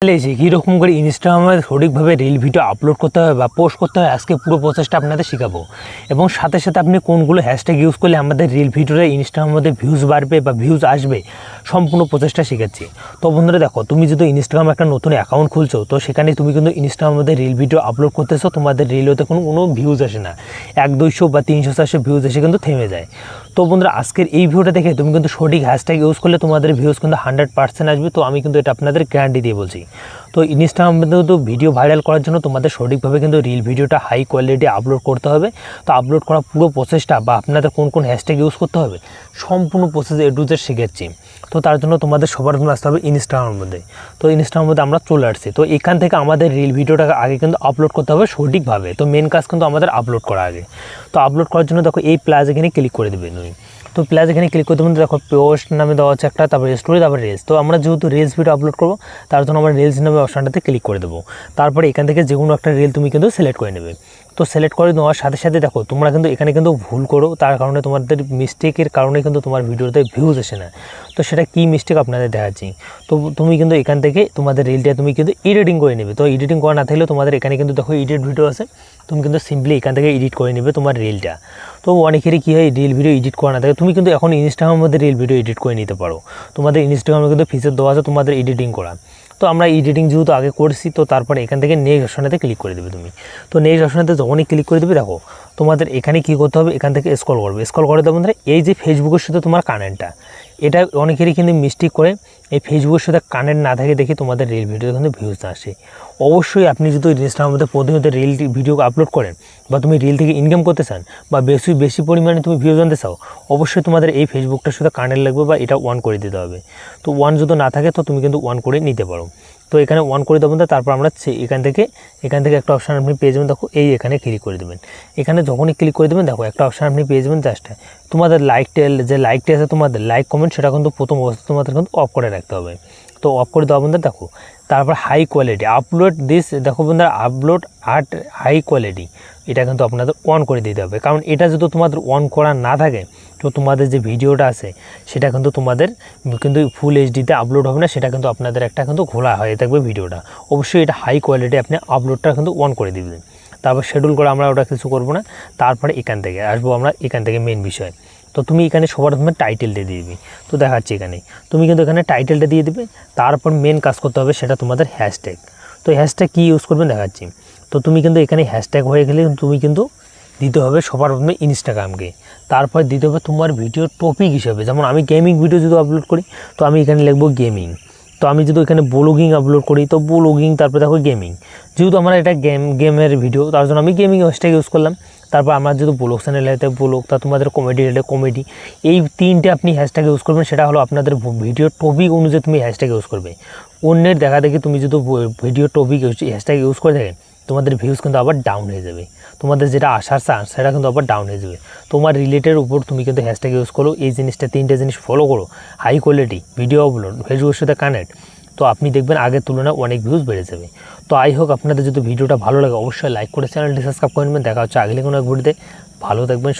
এসে কীরকম করে ইনস্টাগ্রামে সঠিকভাবে রিল ভিডিও আপলোড করতে হবে বা পোস্ট করতে হবে আজকে পুরো প্রসেসটা আপনাদের শেখাবো। এবং সাথে সাথে আপনি কোনগুলো হ্যাশট্যাগ ইউজ করলে আমাদের রিল ভিডিওটা ইনস্টাগ্রামের মধ্যে ভিউজ বাড়বে বা ভিউজ আসবে, সম্পূর্ণ প্রসেসটা শেখাচ্ছি। তো বন্ধুরা দেখো, তুমি যদি ইনস্টাগ্রামে একটা নতুন অ্যাকাউন্ট খুলছো, তো সেখানে তুমি কিন্তু ইনস্টাগ্রামের মধ্যে রিল ভিডিও আপলোড করতেছো, তোমাদের রিলেতে কোনো ভিউজ আসে না, 100-200 বা 300-400 ভিউজ এসে কিন্তু থেমে যায়। তো বন্ধুরা আজকের এই ভিডিওটা দেখে তুমি কিন্তু সঠিক হ্যাশট্যাগ ইউজ করলে তোমাদের ভিউজ কিন্তু 100% আসবে। তো আমি কিন্তু এটা আপনাদের গ্যারান্টি দিয়ে বলছি। তো ইনস্টাগ্রামে তো ভিডিও ভাইরাল করার জন্য তোমাদের সঠিকভাবে কিন্তু রিল ভিডিওটা হাই কোয়ালিটি আপলোড করতে হবে। তো আপলোড করা পুরো প্রসেসটা বা আপনাদের কোন কোন হ্যাশট্যাগ ইউজ করতে হবে সম্পূর্ণ প্রসেস A to Z শিখেছি। তো তার জন্য তোমাদের সবার জন্য আসতে হবে ইনস্টাগ্রামের মধ্যে। তো ইনস্টাগ্রামের মধ্যে আমরা চলে আসছি। তো এখান থেকে আমাদের রিল ভিডিওটা আগে কিন্তু আপলোড করতে হবে সঠিকভাবে। তো মেন কাজ কিন্তু আমাদের আপলোড করা আগে। তো আপলোড করার জন্য দেখো এই প্লাস এখানে ক্লিক করে দেবে তুমি। তো প্লাস এখানে ক্লিক করতে বলতে দেখো পোস্ট নামে দেওয়া আছে একটা, তারপরে স্টোরি, তারপরে রিলস। তো আমরা যেহেতু রিলস ভিডিও আপলোড করবো, তার জন্য আমরা রিলস নামে অপশানটাতে ক্লিক করে দেবো। তারপরে এখান থেকে যে কোনো একটা রিল তুমি কিন্তু সিলেক্ট করে নেবে। তো সিলেক্ট করে নেওয়ার সাথে সাথে দেখো তোমরা কিন্তু এখানে কিন্তু ভুল করো, তার কারণে তোমাদের মিস্টেকের কারণে কিন্তু তোমার ভিডিওতে ভিউজ আসে না। তো সেটা কী মিস্টেক আপনাদের দেখাচ্ছি। তো তুমি কিন্তু এখান থেকে তোমাদের রিলটা তুমি কিন্তু এডিটিং করে নেবে। তো এডিটিং করা না থাকলেও তোমাদের এখানে কিন্তু দেখো এডিট ভিডিও আছে, তুমি কিন্তু সিম্পলি এখান থেকে এডিট করে নেবে তোমার রিলটা। তো অনেকেরই কী হয়, রিল ভিডিও এডিট করা না থাকে, তুমি কিন্তু এখন ইনস্টাগ্রামের মধ্যে রিল ভিডিও এডিট করে নিতে পারো। তোমাদের ইনস্টাগ্রামে কিন্তু ফিচার দেওয়া আছে তোমাদের এডিটিং করা। তো আমরা এডিটিং যেহেতু আগে করছি, তো তারপরে এখান থেকে নেক্সট অপশানেতে ক্লিক করে দেবে তুমি। তো নেক্সট অপশানেতে যখনই ক্লিক করে দেবে দেখো তোমাদের এখানে কী করতে হবে, এখান থেকে স্ক্রল করবে। স্ক্রল করে দেবো বন্ধুরা, এই যে ফেসবুকের সাথে তোমার কানেক্টটা, এটা অনেকেরই কিন্তু মিস্টেক করে এই ফেসবুকের সাথে কানেক্ট না থাকে দেখে তোমাদের রিল ভিডিও কিন্তু ভিউজ না আসে। অবশ্যই আপনি যদি ইনস্টাগ্রামের মধ্যে প্রতিনিয়ত রিল ভিডিও আপলোড করেন বা তুমি রিল থেকে ইনকাম করতে চান বা বেশি পরিমাণে তুমি ভিউজ আনতে চাও, অবশ্যই তোমাদের এই ফেসবুকটার সাথে কানেক্ট লাগবে বা এটা অন করে দিতে হবে। তো অন যদি না থাকে তো তুমি কিন্তু অন করে নিতে পারো। তো এখানে অন করে দেবেন, তারপর আমরা এখান থেকে একটা অপশান আপনি পেয়ে যাবেন। দেখো এই এখানে ক্লিক করে দেবেন। এখানে যখনই ক্লিক করে দেবেন দেখো একটা অপশান আপনি পেয়ে যাবেন, জাস্ট তোমাদের লাইকটা আছে, তোমাদের লাইক কমেন্ট, সেটা কিন্তু প্রথম অবস্থা তোমাদের কিন্তু অফ করে রাখতে হবে। তো অফ করে দেওয়া বন্ধুরা দেখো, তারপর হাই কোয়ালিটি আপলোড দিস, দেখো বন্ধুরা আপলোড আট হাই কোয়ালিটি, এটা কিন্তু আপনাদের অন করে দিতে হবে। কারণ এটা যদি তোমাদের অন করা না থাকে, তো তোমাদের যে ভিডিওটা আছে সেটা কিন্তু তোমাদের কিন্তু ফুল এইচডিতে আপলোড হবে না, সেটা কিন্তু আপনাদের একটা কিন্তু ঘোলা হয়ে থাকবে ভিডিওটা। অবশ্যই এটা হাই কোয়ালিটি আপনি আপলোডটা কিন্তু অন করে দিবেন। তারপর শিডিউল করে আমরা ওটা কিছু করবো না। তারপরে এখান থেকে আসবো আমরা, এখান থেকে মেন বিষয়। তো তুমি এখানে সবার প্রথমে টাইটেলটা দিয়ে দিবি। তো দেখাচ্ছি এখানে তুমি কিন্তু এখানে টাইটেলটা দিয়ে দিবে। তারপর মেন কাজ করতে হবে সেটা তোমাদের হ্যাশট্যাগ। তো হ্যাশট্যাগ কী ইউজ করবেন দেখাচ্ছি। তো তুমি কিন্তু এখানে হ্যাশট্যাগ হয়ে গেলে তুমি কিন্তু দিতে হবে সবার প্রথমে ইনস্টাগ্রামকে। তারপর দিতে হবে তোমার ভিডিও টপিক হিসেবে, যেমন আমি গেমিং ভিডিও যদি আপলোড করি তো আমি এখানে লিখবো গেমিং। তো আমি যদি এখানে ব্লগিং আপলোড করি তো ব্লগিং, তারপরে দেখো গেমিং। যেহেতু আমার এটা গেমের ভিডিও, তার জন্য আমি গেমিং হ্যাশট্যাগ ইউজ করলাম। তারপর আমার যদি ব্লগ চ্যানেল হতে ব্লগ, তা তোমাদের কমেডি হলে কমেডি, এই তিনটে আপনি হ্যাশট্যাগ ইউজ করবেন। সেটা হলো আপনাদের ভিডিও টপিক অনুযায়ী তুমি হ্যাশট্যাগ ইউজ করবে। অন্যের দেখা দেখি তুমি যদি ভিডিও টপিক হ্যাশট্যাগ ইউজ করে থাকেন, তোমাদের ভিউজ কিন্তু আবার ডাউন হয়ে যাবে। তোমাদের যেটা আসার চান্স সেটা কিন্তু আবার ডাউন হয়ে যাবে। তোমার রিলেটেড উপর তুমি কিন্তু হ্যাশট্যাগ ইউজ করো, এই জিনিসটা তিনটে জিনিস ফলো করো, হাই কোয়ালিটি ভিডিও আপলোড, ফেসবুকের সাথে কানেক্ট, তো আপনি দেখবেন আগের তুলনায় অনেক ভিউজ বেড়ে যাবে। তো আই হোক আপনাদের যদি ভিডিওটা ভালো লাগে অবশ্যই লাইক করে চ্যানেলটি সাবস্ক্রাইব করে নেবেন। দেখা হচ্ছে আগলে কোনো এক ভিডিওতে। ভালো থাকবেন।